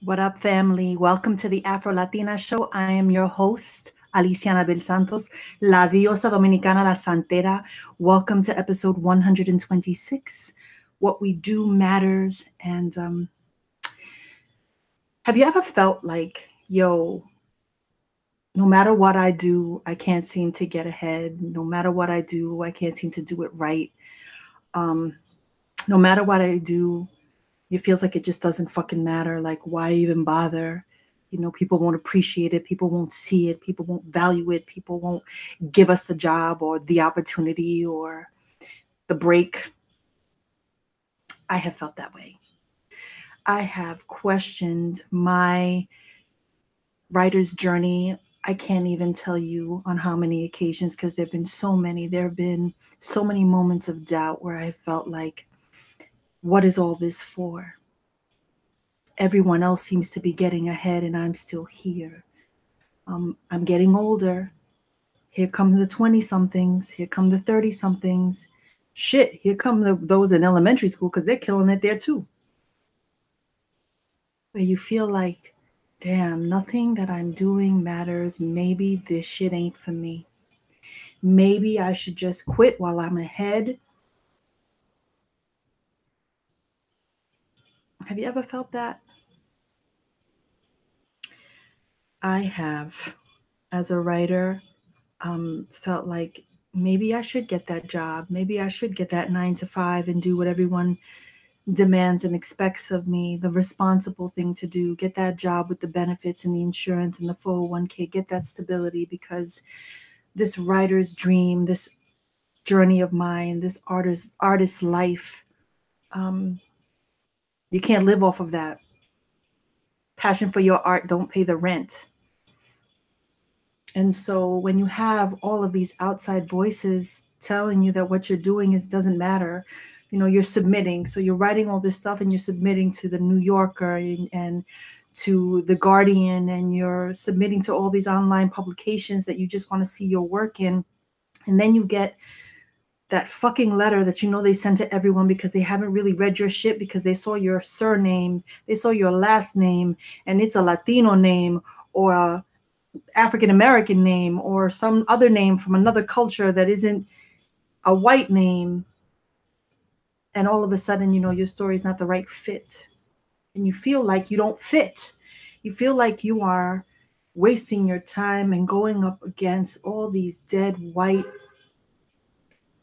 What up, family? Welcome to the Afro Latina Show. I am your host, Alicia Bel Santos, La Diosa Dominicana, La Santera. Welcome to episode 126. What we do matters. And have you ever felt like, yo, no matter what I do, I can't seem to get ahead. No matter what I do, I can't seem to do it right. Um, no matter what I do, it feels like it just doesn't fucking matter. Like, why even bother? People won't appreciate it. People won't see it. People won't value it. People won't give us the job or the opportunity or the break. I have felt that way. I have questioned my writer's journey. I can't even tell you on how many occasions because there have been so many. There have been so many moments of doubt where I felt like, what is all this for? Everyone else seems to be getting ahead and I'm still here. I'm getting older. Here come the 20 somethings. Here come the 30 somethings. Shit, here come those in elementary school because they're killing it there too. Where you feel like, damn, nothing that I'm doing matters. Maybe this shit ain't for me. Maybe I should just quit while I'm ahead. Have you ever felt that? I have. As a writer, felt like maybe I should get that job. Maybe I should get that 9 to 5 and do what everyone demands and expects of me, the responsible thing to do, get that job with the benefits and the insurance and the 401k, get that stability because this writer's dream, this journey of mine, this artist life, um, you can't live off of that. Passion for your art don't pay the rent. And so when you have all of these outside voices telling you that what you're doing is doesn't matter, you're submitting. So you're writing all this stuff and you're submitting to the New Yorker and to the Guardian, and you're submitting to all these online publications that you just want to see your work in. And then you get that fucking letter that they send to everyone because they haven't really read your shit because they saw your surname, they saw your last name, and it's a Latino name or a African American name or some other name from another culture that isn't a white name. And all of a sudden, your story is not the right fit. And you feel like you don't fit. You feel like you are wasting your time and going up against all these dead white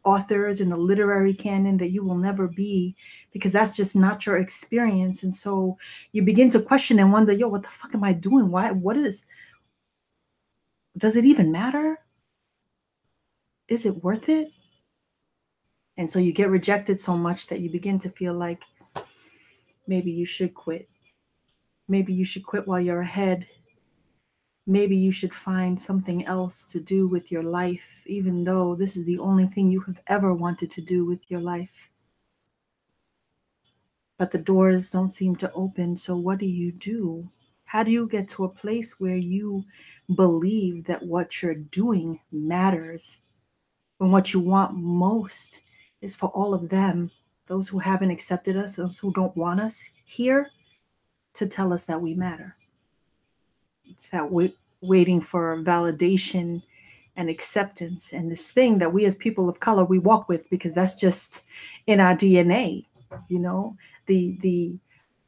authors in the literary canon that you will never be because that's just not your experience. And so you begin to question and wonder, yo, what the fuck am I doing? Does it even matter? Is it worth it? And so you get rejected so much that you begin to feel like maybe you should quit. Maybe you should quit while you're ahead. Maybe you should find something else to do with your life, even though this is the only thing you have ever wanted to do with your life. But the doors don't seem to open. So what do? How do you get to a place where you believe that what you're doing matters when what you want most is for all of them, those who haven't accepted us, those who don't want us here, to tell us that we matter? It's that waiting for validation and acceptance, and this thing that we as people of color we walk with because that's just in our DNA. The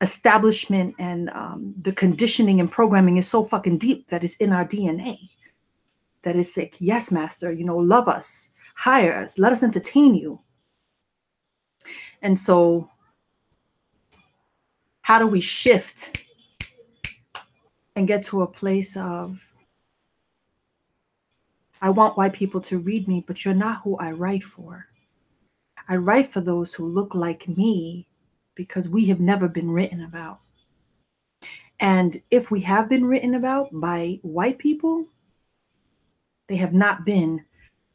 establishment and the conditioning and programming is so fucking deep that it's in our DNA. That is like, yes, master, love us, hire us, let us entertain you. And so how do we shift and get to a place of, I want white people to read me, but you're not who I write for. I write for those who look like me because we have never been written about. And if we have been written about by white people, they have not been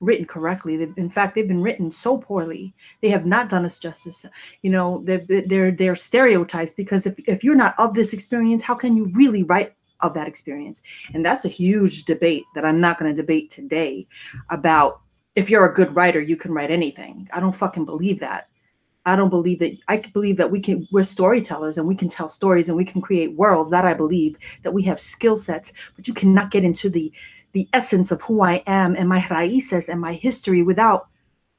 written correctly. In fact, they've been written so poorly. They have not done us justice. They're stereotypes because if you're not of this experience, how can you really write of that experience? And that's a huge debate that I'm not going to debate today about if you're a good writer, you can write anything. I don't fucking believe that. I don't believe that. I believe that we're storytellers and we can tell stories and we can create worlds. That I believe that we have skill sets, but you cannot get into the essence of who I am and my raíces and my history without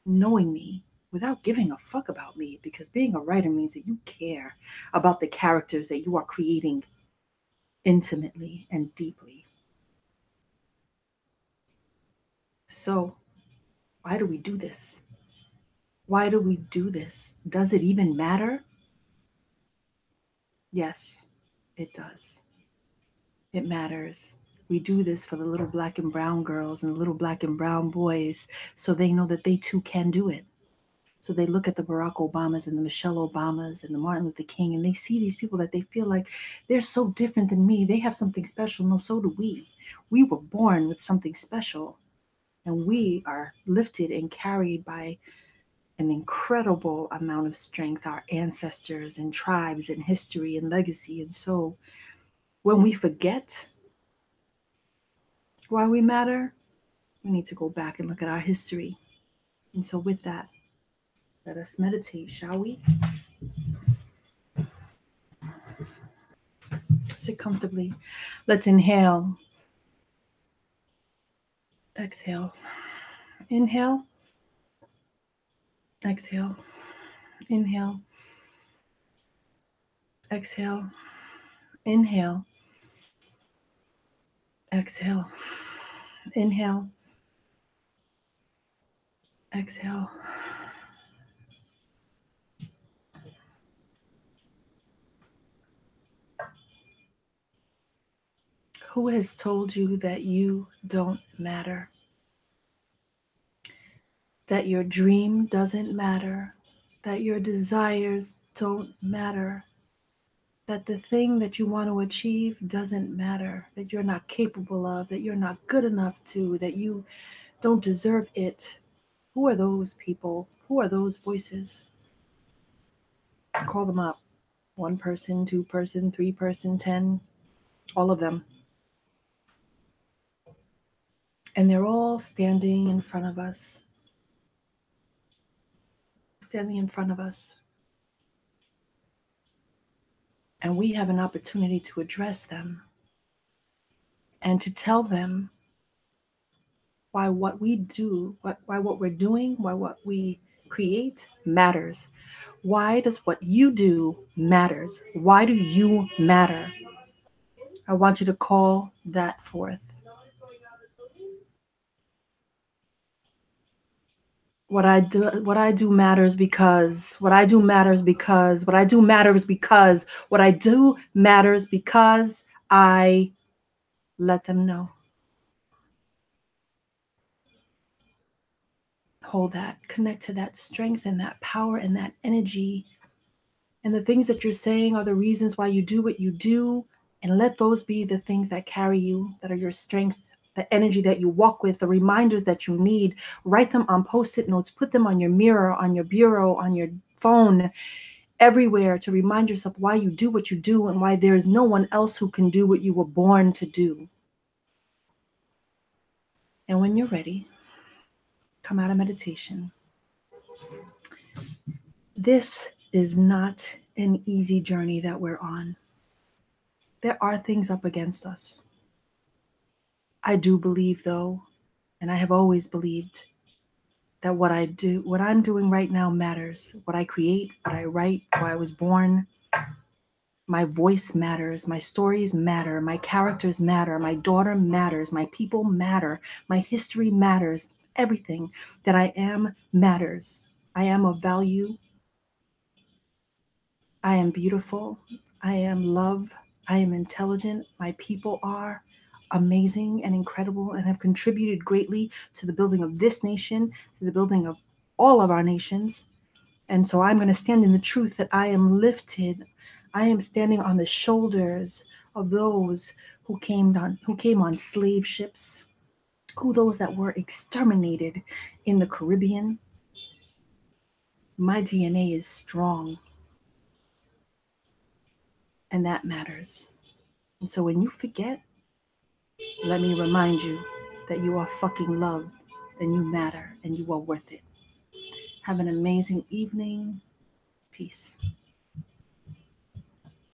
knowing me, without giving a fuck about me. Because being a writer means that you care about the characters that you are creating intimately and deeply. So, why do we do this? Why do we do this? Does it even matter? Yes, it does. It matters. We do this for the little black and brown girls and the little black and brown boys so they know that they too can do it. So they look at the Barack Obamas and the Michelle Obamas and the Martin Luther King and they see these people that they feel like they're so different than me. They have something special. No, so do we. We were born with something special and we are lifted and carried by an incredible amount of strength, our ancestors and tribes and history and legacy. And so when we forget why we matter, we need to go back and look at our history. And so with that, let us meditate, shall we? Sit comfortably. Let's inhale. Exhale. Inhale. Exhale. Inhale. Exhale. Inhale. Exhale. Inhale. Exhale. Who has told you that you don't matter? That your dream doesn't matter? That your desires don't matter? That the thing that you want to achieve doesn't matter? That you're not capable of? That you're not good enough to? That you don't deserve it? Who are those people? Who are those voices? Call them up. One person, two person, three person, 10, all of them. And they're all standing in front of us. Standing in front of us. And we have an opportunity to address them and to tell them why what we do, why what we're doing, why what we create matters. Why does what you do matters? Why do you matter? I want you to call that forth. What I do matters because what I do matters because what I do matters because what I do matters because I let them know. Hold that, connect to that strength and that power and that energy. And the things that you're saying are the reasons why you do what you do. And let those be the things that carry you, that are your strength, the energy that you walk with, the reminders that you need. Write them on Post-it notes, put them on your mirror, on your bureau, on your phone, everywhere to remind yourself why you do what you do and why there is no one else who can do what you were born to do. And when you're ready, come out of meditation. This is not an easy journey that we're on. There are things up against us. I do believe, though, and I have always believed, that what I'm doing right now matters. What I create, what I write, why I was born, my voice matters, my stories matter, my characters matter, my daughter matters, my people matter, my history matters, everything that I am matters. I am of value. I am beautiful. I am love. I am intelligent. My people are amazing and incredible and have contributed greatly to the building of this nation, to the building of all of our nations. And so I'm going to stand in the truth that I am lifted. I am standing on the shoulders of those who came on slave ships, those that were exterminated in the Caribbean. My DNA is strong. And that matters. And so when you forget, let me remind you that you are fucking loved and you matter and you are worth it. Have an amazing evening. Peace.